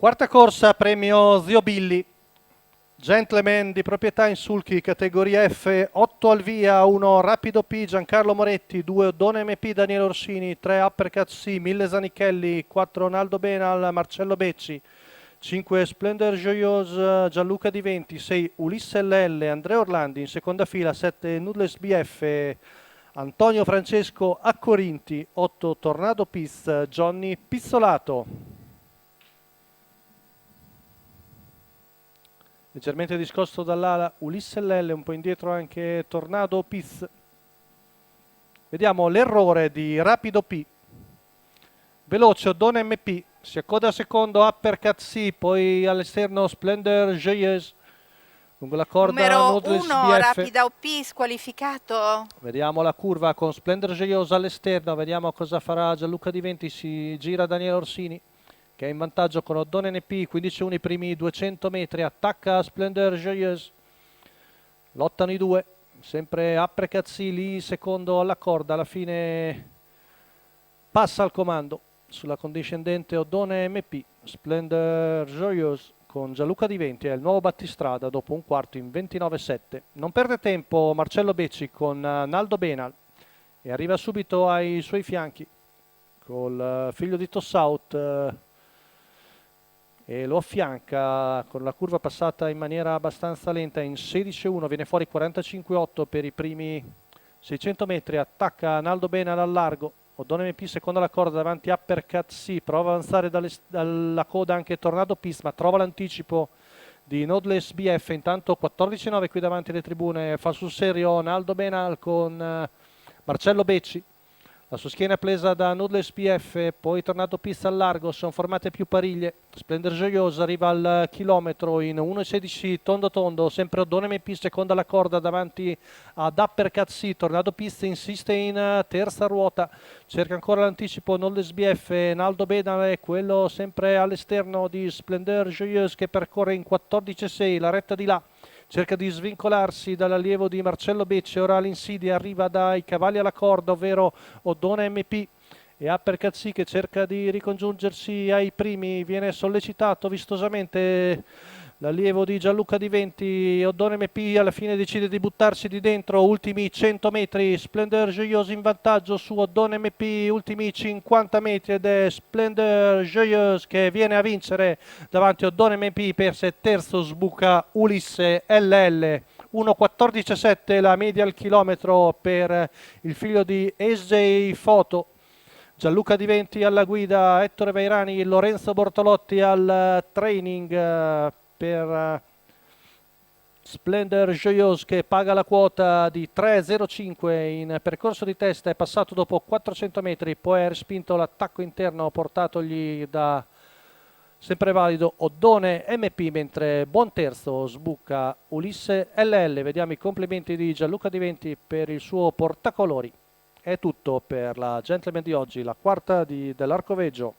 Quarta corsa, premio Zio Billy. Gentleman di proprietà in sulchi, categoria F, 8 al via, 1 Rapido P, Giancarlo Moretti, 2 Oddone MP, Daniele Orsini, 3 Uppercut C, 1000 Zanichelli, 4 Naldo Benal, Marcello Becci, 5 Splendor Joyeuse, Gianluca Di Venti, 6 Ulisse LL, Andrea Orlandi, in seconda fila 7 Noodles BF, Antonio Francesco Accorinti, 8 Tornado Piz, Johnny Pizzolato. Leggermente discosto dall'ala Ulisse LL, un po' indietro anche Tornado Piz. Vediamo l'errore di Rapido P. Veloce Oddone MP, si accoda secondo Uppercut C, poi all'esterno Splendor Joyeuse. Lungo la corda Numero Noodles 1, BF. Rapida OP, squalificato. Vediamo la curva con Splendor Joyeuse all'esterno, vediamo cosa farà Gianluca Di Venti, si gira Daniele Orsini, che è in vantaggio con Oddone NP, 15-1 i primi 200 metri, attacca Splendor Joyeuse, lottano i due, sempre Apprecazzi lì secondo alla corda, alla fine passa al comando sulla condiscendente Oddone MP, Splendor Joyeuse con Gianluca Di Venti, è il nuovo battistrada dopo un quarto in 29-7. Non perde tempo Marcello Becci con Naldo Benal e arriva subito ai suoi fianchi col figlio di Tossaut e lo affianca con la curva passata in maniera abbastanza lenta in 16-1, viene fuori 45-8 per i primi 600 metri, attacca Naldo Benal al largo, Oddone MP seconda la corda davanti Uppercut C, prova a avanzare dalla coda anche Tornado Pis, ma trova l'anticipo di Noodles BF, intanto 14-9 qui davanti alle tribune, fa sul serio Naldo Benal con Marcello Becci. La sua schiena è presa da Noodles PF, poi tornato pista al largo, sono formate più pariglie. Splendor Joyeuse arriva al chilometro in 1,16 tondo tondo, sempre Oddone MP seconda la corda davanti ad Uppercut C, Tornado Pista insiste in terza ruota, cerca ancora l'anticipo Noodles BF, Naldo Benale, quello sempre all'esterno di Splendor Joyeuse che percorre in 14,6 la retta di là. Cerca di svincolarsi dall'allievo di Marcello Becci, ora l'insidia arriva dai cavalli alla corda, ovvero Oddone MP e Uppercut C che cerca di ricongiungersi ai primi, viene sollecitato vistosamente l'allievo di Gianluca Di Venti, Oddone MP alla fine decide di buttarsi di dentro, ultimi 100 metri, Splendor Joyeuse in vantaggio su Oddone MP, ultimi 50 metri ed è Splendor Joyeuse che viene a vincere davanti a Oddone MP, perse terzo, sbuca Ulisse LL. 1,14,7 la media al chilometro per il figlio di SJ Foto. Gianluca Di Venti alla guida, Ettore Vairani, Lorenzo Bortolotti al training per Splendor Joyeuse che paga la quota di 3,05 in percorso di testa, è passato dopo 400 metri, poi ha respinto l'attacco interno portatogli da sempre valido Oddone MP, mentre buon terzo sbuca Ulisse LL. Vediamo i complimenti di Gianluca Di Venti per il suo portacolori. È tutto per la Gentleman di oggi, la quarta dell'Arcoveggio.